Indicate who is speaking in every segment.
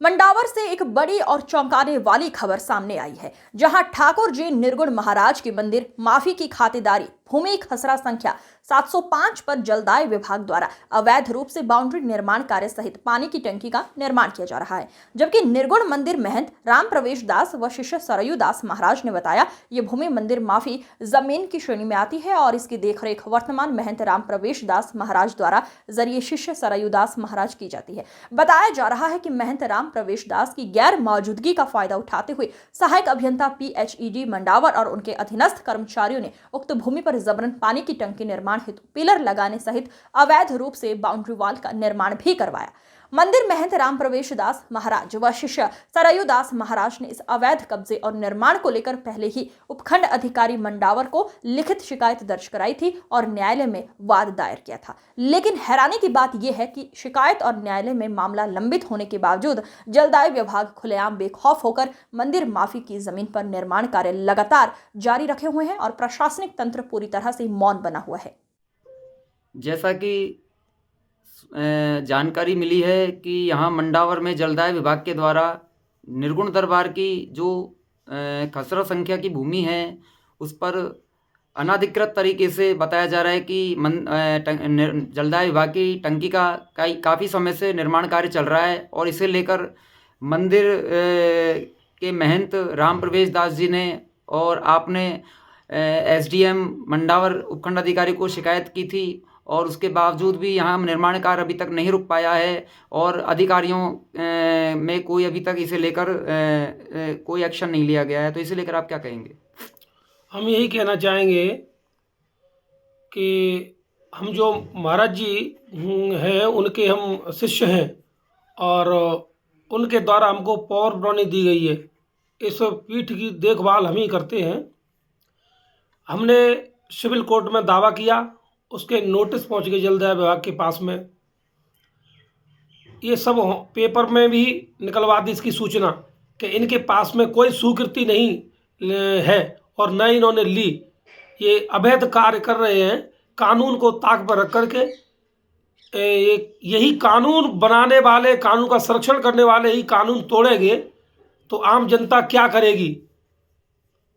Speaker 1: मंडावर से एक बड़ी और चौंकाने वाली खबर सामने आई है, जहां ठाकुर जी निर्गुण महाराज के मंदिर माफी की खातिरदारी भूमि खसरा संख्या 705 पर जलदाय विभाग द्वारा अवैध रूप से बाउंड्री निर्माण कार्य सहित पानी की टंकी का निर्माण किया जा रहा है। जबकि निर्गुण मंदिर महंत राम प्रवेश दास व शिष्य सरयू दास महाराज ने बताया, ये भूमि मंदिर माफी जमीन की श्रेणी में आती है और इसकी देखरेख वर्तमान महंत राम प्रवेश दास महाराज द्वारा जरिए शिष्य सरयू दास महाराज की जाती है। बताया जा रहा है कि महंत राम प्रवेश दास की गैर मौजूदगी का फायदा उठाते हुए सहायक अभियंता PHED मंडावर और उनके अधीनस्थ कर्मचारियों ने उक्त भूमि पर जबरन पानी की टंकी निर्माण हेतु पिलर लगाने सहित अवैध रूप से बाउंड्री वॉल का निर्माण भी करवाया। मंदिर महंत राम प्रवेश दास महाराज व शिष्य सरयू दास महाराज ने इस अवैध कब्जे और निर्माण को लेकर पहले ही उपखंड अधिकारी मंडावर को लिखित शिकायत दर्ज कराई थी और न्यायालय में वाद दायर किया था। लेकिन हैरानी की बात यह है कि शिकायत और न्यायालय में मामला लंबित होने के बावजूद जलदाय विभाग खुलेआम बेखौफ होकर मंदिर माफी की जमीन पर निर्माण कार्य लगातार जारी रखे हुए हैं और प्रशासनिक तंत्र पूरी तरह से मौन बना हुआ है।
Speaker 2: जैसा कि जानकारी मिली है कि यहाँ मंडावर में जलदाय विभाग के द्वारा निर्गुण दरबार की जो खसरा संख्या की भूमि है उस पर अनाधिकृत तरीके से बताया जा रहा है कि जलदाय विभाग की टंकी का काफ़ी समय से निर्माण कार्य चल रहा है और इसे लेकर मंदिर के महंत राम प्रवेश दास जी ने और आपने SDM मंडावर उपखंड अधिकारी को शिकायत की थी और उसके बावजूद भी यहाँ निर्माण कार्य अभी तक नहीं रुक पाया है और अधिकारियों में कोई अभी तक इसे लेकर कोई एक्शन नहीं लिया गया है। तो इसे लेकर आप क्या कहेंगे?
Speaker 3: हम यही कहना चाहेंगे कि हम जो महाराज जी हैं उनके हम शिष्य हैं और उनके द्वारा हमको पावर प्रॉनी दी गई है। इस पीठ की देखभाल हम ही करते हैं। हमने सिविल कोर्ट में दावा किया, उसके नोटिस पहुंच गए जलदाय विभाग के पास में। ये सब पेपर में भी निकलवा दी इसकी सूचना कि इनके पास में कोई स्वीकृति नहीं है और न इन्होंने ली। ये अवैध कार्य कर रहे हैं। कानून को ताक पर रख करके यही कानून बनाने वाले, कानून का संरक्षण करने वाले ही कानून तोड़ेंगे तो आम जनता क्या करेगी?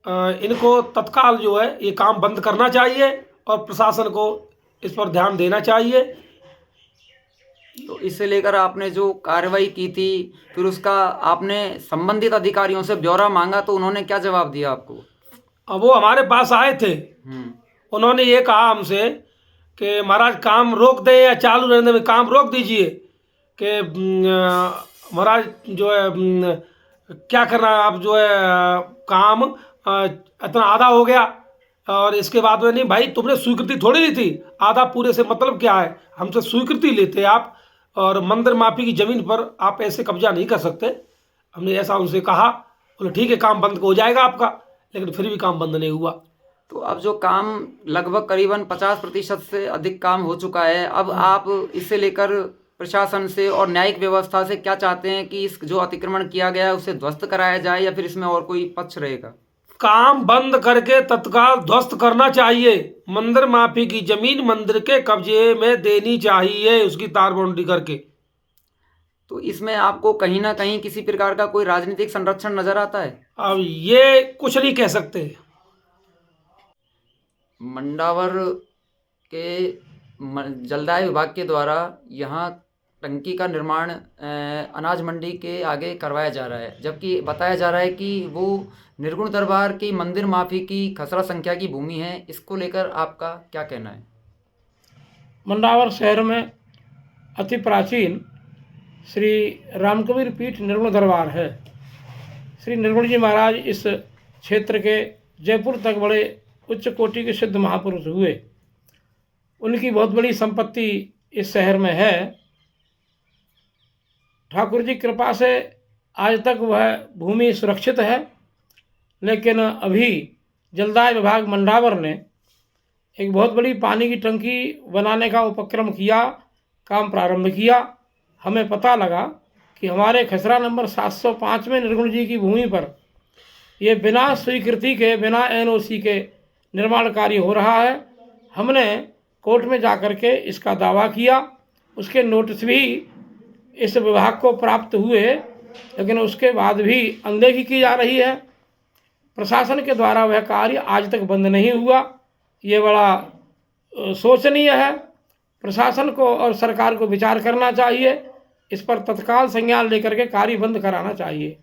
Speaker 3: इनको तत्काल जो है ये काम बंद करना चाहिए और प्रशासन को इस पर ध्यान देना चाहिए।
Speaker 2: तो इसे लेकर आपने जो कार्रवाई की थी फिर उसका आपने संबंधित अधिकारियों से ब्यौरा मांगा तो उन्होंने क्या जवाब दिया आपको?
Speaker 3: अब वो हमारे पास आए थे। उन्होंने ये कहा हमसे कि महाराज काम रोक दें या चालू रहने में, काम रोक दीजिए कि महाराज जो है क्या करना है आप, जो है काम इतना आधा हो गया और इसके बाद में नहीं भाई, तुमने स्वीकृति थोड़ी ली थी, आधा पूरे से मतलब क्या है? हमसे स्वीकृति लेते आप और मंदिर माफी की ज़मीन पर आप ऐसे कब्जा नहीं कर सकते। हमने ऐसा उनसे कहा। बोले ठीक है, काम बंद हो जाएगा आपका, लेकिन फिर भी काम बंद नहीं हुआ।
Speaker 2: तो अब जो काम लगभग करीबन 50% से अधिक काम हो चुका है, अब आप इसे लेकर प्रशासन से और न्यायिक व्यवस्था से क्या चाहते हैं कि इस जो अतिक्रमण किया गया है उसे ध्वस्त कराया जाए या फिर इसमें और कोई पक्ष रहेगा?
Speaker 3: काम बंद करके तत्काल ध्वस्त करना चाहिए। मंदिर माफी की जमीन मंदिर के कब्जे में देनी चाहिए, उसकी तार बाउंड्री करके।
Speaker 2: तो इसमें आपको कहीं ना कहीं किसी प्रकार का कोई राजनीतिक संरक्षण नजर आता है?
Speaker 3: अब ये कुछ नहीं कह सकते।
Speaker 2: मंडावर के जलदाय विभाग के द्वारा यहाँ टंकी का निर्माण अनाज मंडी के आगे करवाया जा रहा है, जबकि बताया जा रहा है कि वो निर्गुण दरबार की मंदिर माफी की खसरा संख्या की भूमि है। इसको लेकर आपका क्या कहना है?
Speaker 3: मंडावर शहर में अति प्राचीन श्री रामकबीर पीठ निर्गुण दरबार है। श्री निर्गुण जी महाराज इस क्षेत्र के जयपुर तक बड़े उच्च कोटि के सिद्ध महापुरुष हुए। उनकी बहुत बड़ी संपत्ति इस शहर में है। ठाकुर जी कृपा से आज तक वह भूमि सुरक्षित है, लेकिन अभी जलदाय विभाग मंडावर ने एक बहुत बड़ी पानी की टंकी बनाने का उपक्रम किया, काम प्रारंभ किया। हमें पता लगा कि हमारे खसरा नंबर 705 में निर्गुण जी की भूमि पर ये बिना स्वीकृति के, बिना NOC के निर्माण कार्य हो रहा है। हमने कोर्ट में जाकर के इसका दावा किया। उसके नोटिस भी इस विभाग को प्राप्त हुए लेकिन उसके बाद भी अनदेखी की जा रही है। प्रशासन के द्वारा वह कार्य आज तक बंद नहीं हुआ। ये बड़ा शोचनीय है। प्रशासन को और सरकार को विचार करना चाहिए, इस पर तत्काल संज्ञान लेकर के कार्य बंद कराना चाहिए।